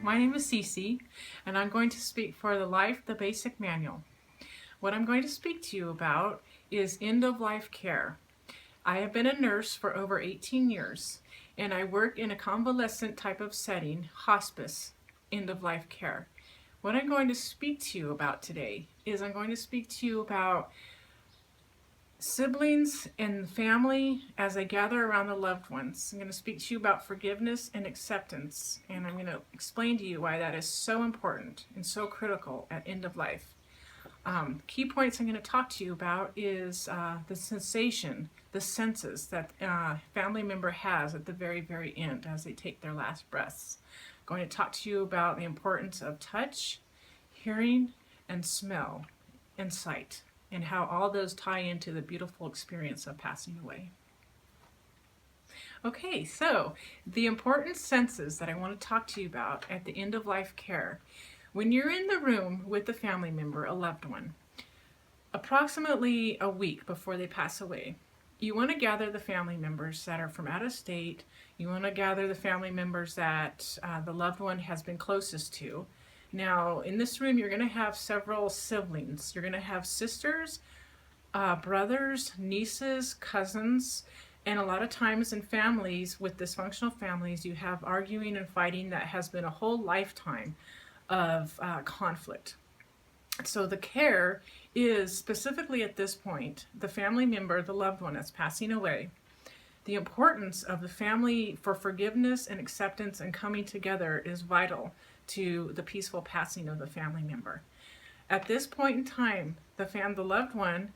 My name is CeCe, and I'm going to speak for the Life, the Basic Manual. What I'm going to speak to you about is end-of-life care. I have been a nurse for over 18 years, and I work in a convalescent type of setting, hospice, end-of-life care. What I'm going to speak to you about today is I'm going to speak to you about siblings and family as they gather around the loved ones. I'm going to speak to you about forgiveness and acceptance, and I'm going to explain to you why that is so important and so critical at end of life. Key points I'm going to talk to you about is the sensation, the senses that a family member has at the very, very end as they take their last breaths. I'm going to talk to you about the importance of touch, hearing, and smell, and sight, and how all those tie into the beautiful experience of passing away. Okay, so the important senses that I want to talk to you about at the end of life care. When you're in the room with the family member, a loved one, approximately a week before they pass away, you want to gather the family members that are from out of state. You want to gather the family members that the loved one has been closest to. Now, in this room, you're going to have several siblings. You're going to have sisters, brothers, nieces, cousins, and a lot of times in families, with dysfunctional families, you have arguing and fighting that has been a whole lifetime of conflict. So the care is specifically at this point, the family member, the loved one that's passing away. The importance of the family for forgiveness and acceptance and coming together is vital to the peaceful passing of the family member. At this point in time, the loved one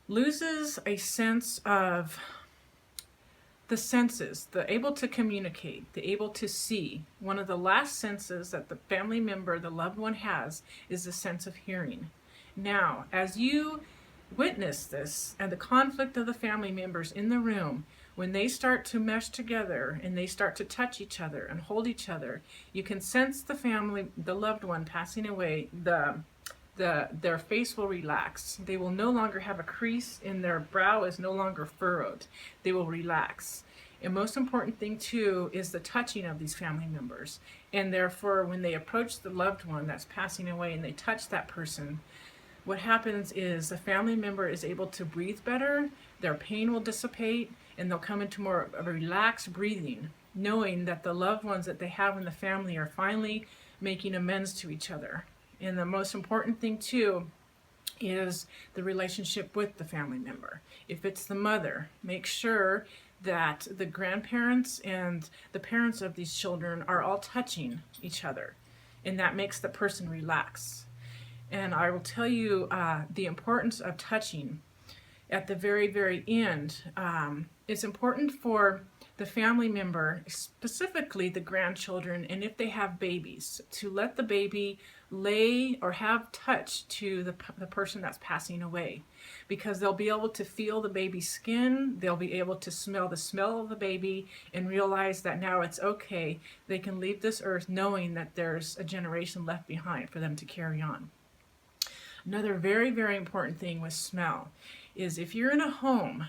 loses a sense of the senses, the able to communicate, the able to see. One of the last senses that the family member, the loved one has, is the sense of hearing. Now, as you witness this and the conflict of the family members in the room, when they start to mesh together and they start to touch each other and hold each other, you can sense the family, the loved one passing away, their face will relax. They will no longer have a crease in their brow, is no longer furrowed. They will relax. And most important thing too is the touching of these family members. And therefore, when they approach the loved one that's passing away and they touch that person, what happens is the family member is able to breathe better, their pain will dissipate, and they'll come into more of a relaxed breathing, knowing that the loved ones that they have in the family are finally making amends to each other. And the most important thing too is the relationship with the family member. If it's the mother, make sure that the grandparents and the parents of these children are all touching each other, and that makes the person relax. And I will tell you the importance of touching at the very, very end. It's important for the family member, specifically the grandchildren, and if they have babies, to let the baby lay or have touch to the person that's passing away, because they'll be able to feel the baby's skin, they'll be able to smell the smell of the baby and realize that now it's okay. They can leave this earth knowing that there's a generation left behind for them to carry on. Another very, very important thing with smell is if you're in a home,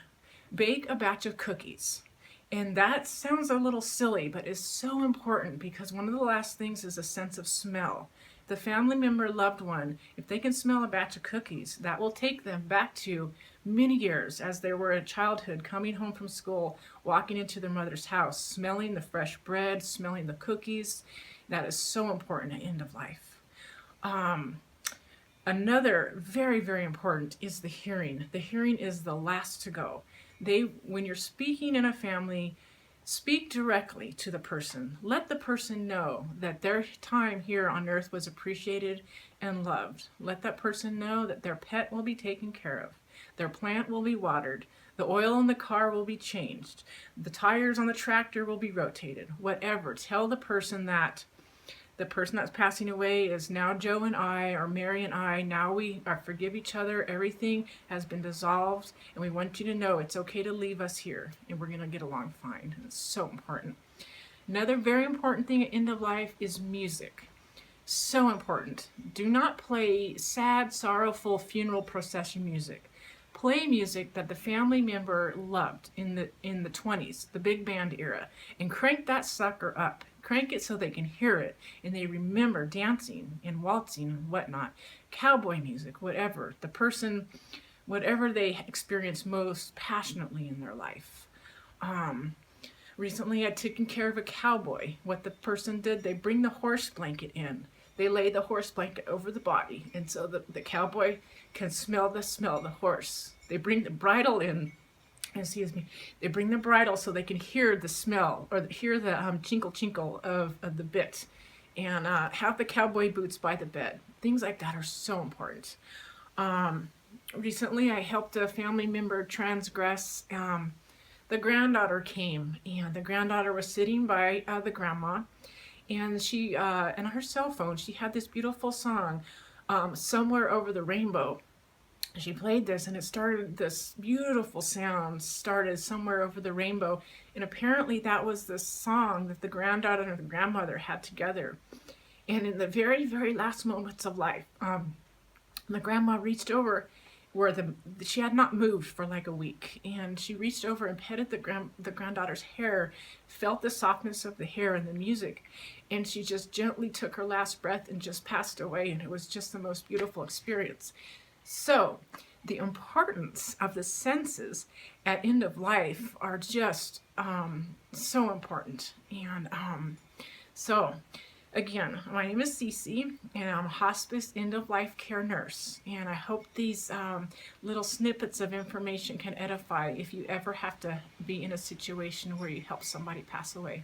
bake a batch of cookies. And that sounds a little silly, but it's so important because one of the last things is a sense of smell. The family member, loved one, if they can smell a batch of cookies, that will take them back to many years as they were in childhood, coming home from school, walking into their mother's house, smelling the fresh bread, smelling the cookies. That is so important at end of life. Another very, very important is the hearing. The hearing is the last to go. When you're speaking in a family, speak directly to the person. Let the person know that their time here on earth was appreciated and loved. Let that person know that their pet will be taken care of. Their plant will be watered. The oil in the car will be changed. The tires on the tractor will be rotated. Whatever. Tell the person that the person that's passing away is now Joe and I, or Mary and I. Now we forgive each other. Everything has been dissolved, and we want you to know it's okay to leave us here, and we're going to get along fine. And it's so important. Another very important thing at end of life is music. So important. Do not play sad, sorrowful funeral procession music. Play music that the family member loved in the 20s, the big band era, and crank that sucker up. crank it so they can hear it, and they remember dancing and waltzing and whatnot, cowboy music, whatever. The person, whatever they experience most passionately in their life. Recently, I'd taken care of a cowboy. What the person did, they bring the horse blanket in. They lay the horse blanket over the body, and so the cowboy can smell the horse. They bring the bridle in, excuse me, they bring the bridle so they can hear the smell, or hear the chinkle chinkle of the bit, and have the cowboy boots by the bed. Things like that are so important. Recently, I helped a family member transgress. The granddaughter came, and the granddaughter was sitting by the grandma, and she, and on her cell phone, she had this beautiful song, Somewhere Over the Rainbow. She played this, and it started, this beautiful sound started somewhere over the rainbow, and apparently that was the song that the granddaughter and the grandmother had together. And in the very, very last moments of life, the grandma reached over where she had not moved for like a week, and she reached over and petted the granddaughter's hair, felt the softness of the hair and the music, and she just gently took her last breath and just passed away, and it was just the most beautiful experience. So the importance of the senses at end of life are just so important. And so again, my name is CeCe, and I'm a hospice end-of-life care nurse. And I hope these little snippets of information can edify if you ever have to be in a situation where you help somebody pass away.